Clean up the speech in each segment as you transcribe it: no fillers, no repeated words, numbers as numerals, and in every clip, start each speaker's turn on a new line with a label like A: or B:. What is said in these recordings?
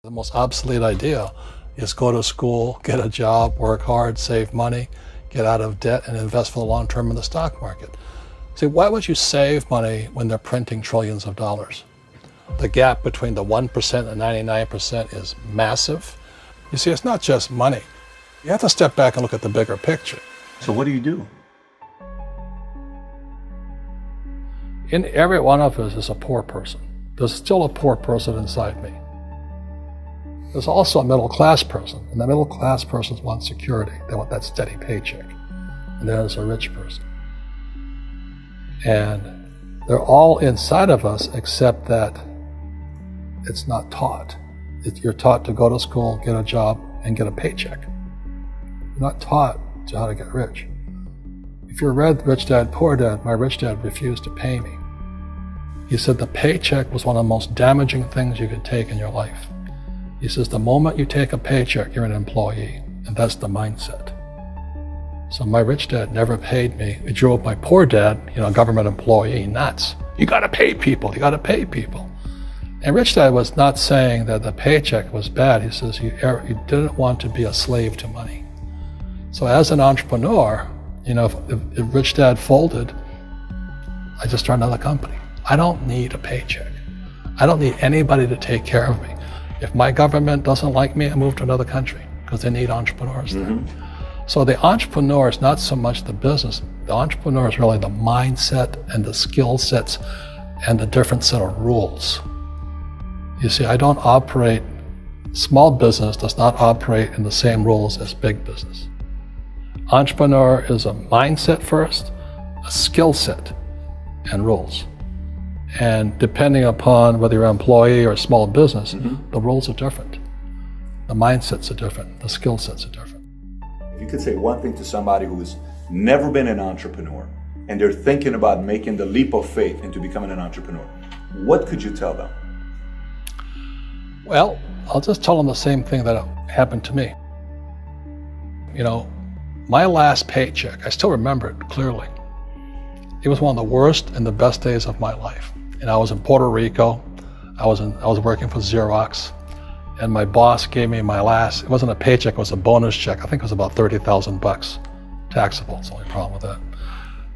A: The most obsolete idea is go to school, get a job, work hard, save money, get out of debt, and invest for the long term in the stock market. See, why would you save money when they're printing trillions of dollars? The gap between the 1% and 99% is massive. You see, it's not just money. You have to step back and look at the bigger picture.
B: So what do you do?
A: In every one of us is a poor person. There's still a poor person inside me. There's also a middle class person, and the middle class persons want security. They want that steady paycheck. And there's a rich person. And they're all inside of us, except that it's not taught. You're taught to go to school, get a job, and get a paycheck. You're not taught to how to get rich. If you read Rich Dad, Poor Dad, my rich dad refused to pay me. He said the paycheck was one of the most damaging things you could take in your life. He says the moment you take a paycheck, you're an employee, and that's the mindset. So my rich dad never paid me. It drove my poor dad, government employee, nuts. You gotta pay people, you gotta pay people. And Rich Dad was not saying that the paycheck was bad. He says you didn't want to be a slave to money. So as an entrepreneur, if Rich Dad folded, I just started another company. I don't need a paycheck. I don't need anybody to take care of me. If my government doesn't like me, I move to another country because they need entrepreneurs there. So the entrepreneur is not so much the business. The entrepreneur is really the mindset and the skill sets and the different set of rules. You see, small business does not operate in the same rules as big business. Entrepreneur is a mindset first, a skill set, and rules. And depending upon whether you're an employee or a small business, the rules are different. The mindsets are different, the skill sets are different.
B: If you could say one thing to somebody who's never been an entrepreneur and they're thinking about making the leap of faith into becoming an entrepreneur, what could you tell them?
A: Well, I'll just tell them the same thing that happened to me. My last paycheck, I still remember it clearly. It was one of the worst and the best days of my life. And I was in Puerto Rico. I was working for Xerox, and my boss gave me it wasn't a paycheck, it was a bonus check. I think it was about $30,000 taxable. It's the only problem with that.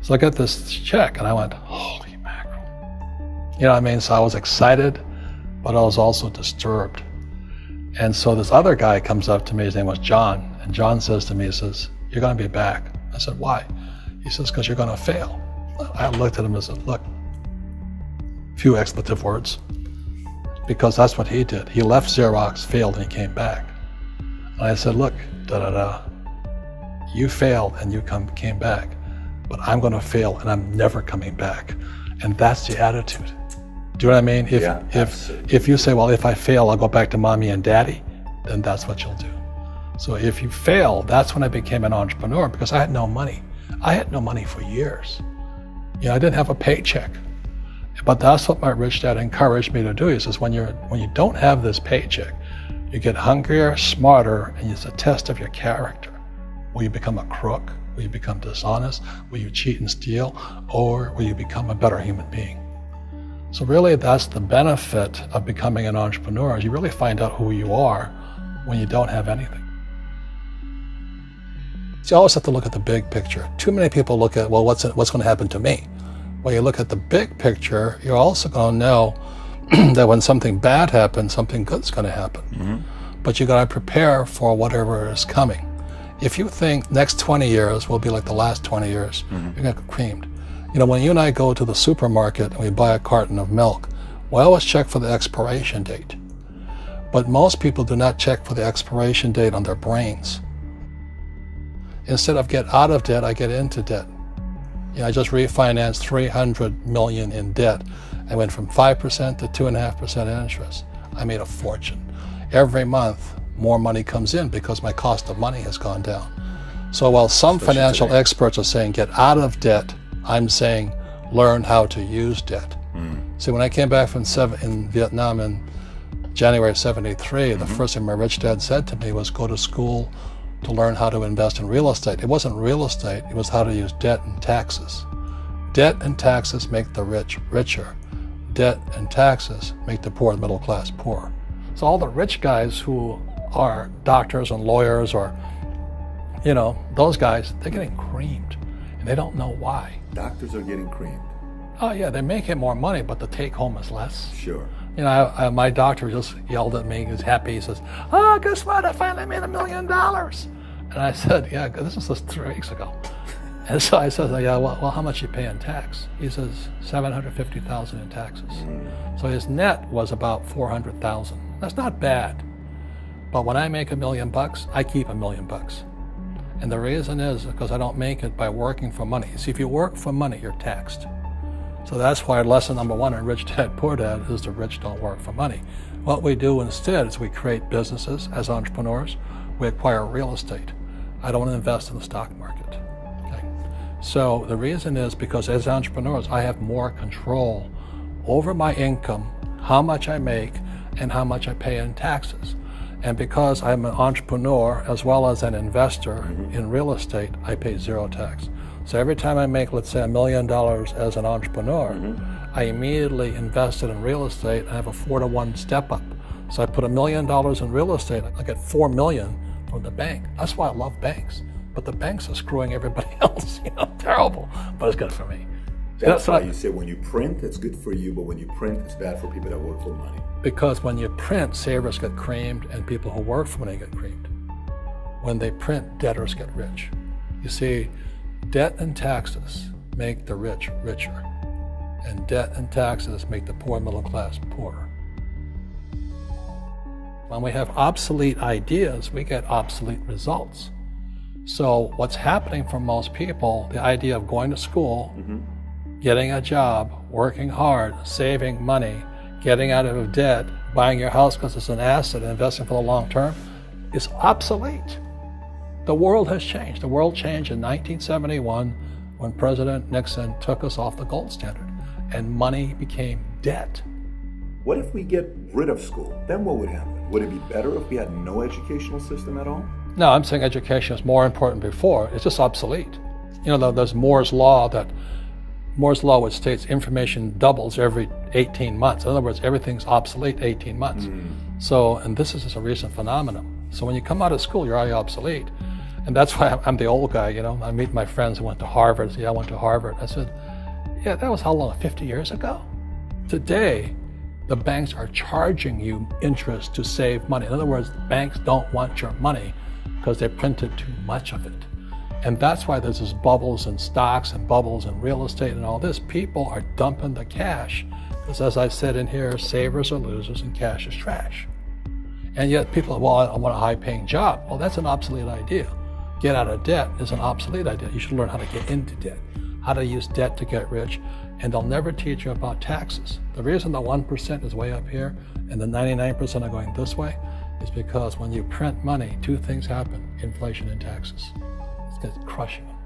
A: So I got this check and I went, holy mackerel. So I was excited, but I was also disturbed. And so this other guy comes up to me, his name was John, and John says to me, he says, you're gonna be back. I said, why? He says, because you're gonna fail. I looked at him and said, look, few expletive words, because that's what he did. He left Xerox, failed, and he came back. And I said, look, you failed and you came back, but I'm gonna fail and I'm never coming back. And that's the attitude. Do you know what I mean? If you say, well, if I fail, I'll go back to mommy and daddy, then that's what you'll do. So if you fail, that's when I became an entrepreneur, because I had no money. I had no money for years. I didn't have a paycheck. But that's what my rich dad encouraged me to do. He says, when you don't have this paycheck, you get hungrier, smarter, and it's a test of your character. Will you become a crook? Will you become dishonest? Will you cheat and steal? Or will you become a better human being? So really, that's the benefit of becoming an entrepreneur, is you really find out who you are when you don't have anything. So you always have to look at the big picture. Too many people look at, well, what's going to happen to me? When you look at the big picture, you're also going to know that when something bad happens, something good's going to happen. But you got to prepare for whatever is coming. If you think next 20 years will be like the last 20 years, you're going to get creamed. When you and I go to the supermarket and we buy a carton of milk, we always check for the expiration date. But most people do not check for the expiration date on their brains. Instead of get out of debt, I get into debt. I just refinanced $300 million in debt. I went from 5% to 2.5% interest. I made a fortune. Every month, more money comes in because my cost of money has gone down. So while some financial experts are saying get out of debt, I'm saying learn how to use debt. See, when I came back from in Vietnam in January of '73, the first thing my rich dad said to me was go to school to learn how to invest in real estate. It wasn't real estate, it was how to use debt and taxes. Debt and taxes make the rich richer. Debt and taxes make the poor, the middle class, poor. So all the rich guys who are doctors and lawyers or, those guys, they're getting creamed and they don't know why.
B: Doctors are getting creamed.
A: Oh yeah, they make it more money, but the take home is less.
B: Sure.
A: My doctor just yelled at me. He was happy. He says, "Oh, guess what? I finally made $1 million." And I said, "Yeah, this was just 3 weeks ago." And so I said, "Yeah, well, how much you pay in tax?" He says, $750,000 in taxes. So his net was about $400,000. That's not bad. But when I make $1 million, I keep $1 million. And the reason is because I don't make it by working for money. See, if you work for money, you're taxed. So that's why lesson number 1 in Rich Dad, Poor Dad is the rich don't work for money. What we do instead is we create businesses as entrepreneurs. We acquire real estate. I don't invest in the stock market. Okay? So the reason is because as entrepreneurs, I have more control over my income, how much I make, and how much I pay in taxes. And because I'm an entrepreneur as well as an investor in real estate, I pay 0 tax. So every time I make, let's say, $1 million as an entrepreneur, I immediately invested in real estate and I have a 4-to-1 step up. So I put $1 million in real estate, I get $4 million from the bank. That's why I love banks. But the banks are screwing everybody else, terrible, but it's good for me.
B: That's why you say when you print, it's good for you, but when you print, it's bad for people that work for money.
A: Because when you print, savers get creamed and people who work for money get creamed. When they print, debtors get rich. You see, debt and taxes make the rich richer, and debt and taxes make the poor middle class poorer. When we have obsolete ideas, we get obsolete results. So what's happening for most people, the idea of going to school, getting a job, working hard, saving money, getting out of debt, buying your house because it's an asset, and investing for the long term, is obsolete. The world has changed. The world changed in 1971 when President Nixon took us off the gold standard and money became debt.
B: What if we get rid of school? Then what would happen? Would it be better if we had no educational system at all?
A: No, I'm saying education is more important before. It's just obsolete. There's Moore's Law which states information doubles every 18 months. In other words, everything's obsolete 18 months. So, and this is just a recent phenomenon. So when you come out of school, you're already obsolete. And that's why I'm the old guy, I meet my friends who went to Harvard. I went to Harvard. I said, yeah, that was how long, 50 years ago? Today, the banks are charging you interest to save money. In other words, banks don't want your money because they printed too much of it. And that's why there's this bubbles in stocks and bubbles in real estate and all this. People are dumping the cash because, as I said in here, savers are losers and cash is trash. And yet people are, well, I want a high-paying job. Well, that's an obsolete idea. Get out of debt is an obsolete idea. You should learn how to get into debt, how to use debt to get rich, and they'll never teach you about taxes. The reason the 1% is way up here and the 99% are going this way is because when you print money, 2 things happen: inflation and taxes. It's crushing them.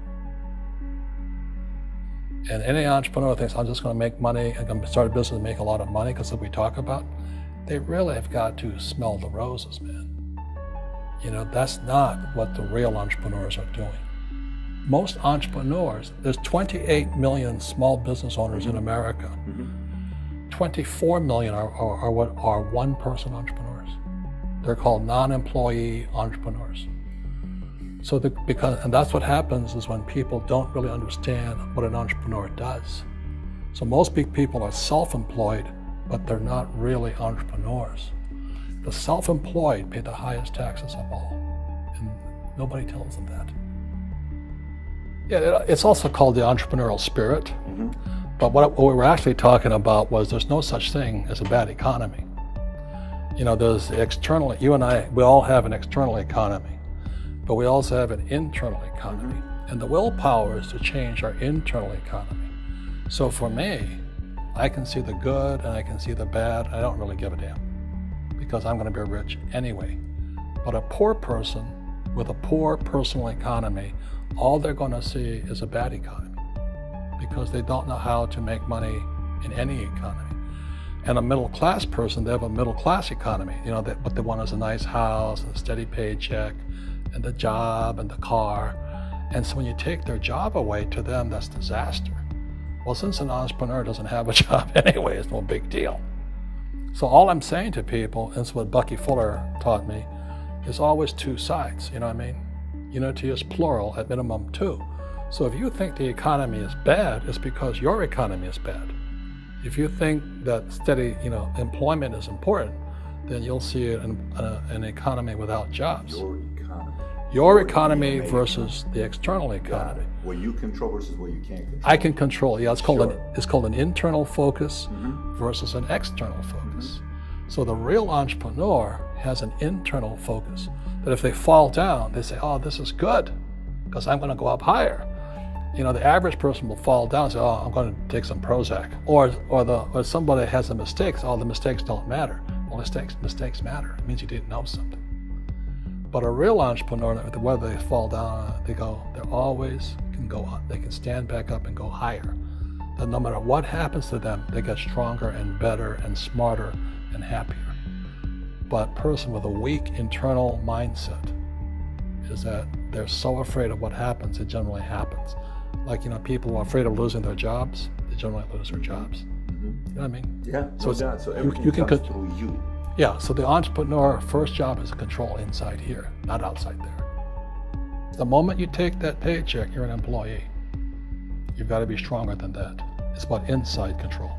A: And any entrepreneur thinks, I'm just going to make money, I'm going to start a business and make a lot of money because of what we talk about. They really have got to smell the roses, man. That's not what the real entrepreneurs are doing. Most entrepreneurs, there's 28 million small business owners in America. 24 million are what are one-person entrepreneurs. They're called non-employee entrepreneurs. So and that's what happens is when people don't really understand what an entrepreneur does. So most big people are self-employed, but they're not really entrepreneurs. The self-employed pay the highest taxes of all, and nobody tells them that. Yeah, it's also called the entrepreneurial spirit, but what we were actually talking about was there's no such thing as a bad economy. There's external, you and I, we all have an external economy. But we also have an internal economy. And the willpower is to change our internal economy. So for me, I can see the good and I can see the bad. I don't really give a damn because I'm going to be rich anyway. But a poor person with a poor personal economy, all they're going to see is a bad economy because they don't know how to make money in any economy. And a middle class person, they have a middle class economy. What they want is a nice house and a steady paycheck and the job and the car. And so when you take their job away, to them, that's disaster. Well, since an entrepreneur doesn't have a job anyway, it's no big deal. So all I'm saying to people, and it's what Bucky Fuller taught me, there's always two sides, you know what I mean? Unity is plural, at minimum two. So if you think the economy is bad, it's because your economy is bad. If you think that steady, employment is important, then you'll see an economy without jobs. Your economy versus the external economy.
B: What you control versus what you can't control.
A: I can control. Yeah, it's called an internal focus versus an external focus. So the real entrepreneur has an internal focus. That if they fall down, they say, "Oh, this is good, because I'm going to go up higher." The average person will fall down and say, "Oh, I'm going to take some Prozac," or somebody has a mistake. So, "Oh, the mistakes don't matter." Well, mistakes matter. It means you didn't know something. But a real entrepreneur, whether they fall down, they always can go up. They can stand back up and go higher. That no matter what happens to them, they get stronger and better and smarter and happier. But a person with a weak internal mindset is that they're so afraid of what happens, it generally happens. Like, people who are afraid of losing their jobs, they generally lose their jobs. You know what I mean?
B: Yeah,
A: so
B: everything comes through you.
A: Yeah, so the entrepreneur first job is to control inside here, not outside there. The moment you take that paycheck, you're an employee. You've got to be stronger than that. It's about inside control.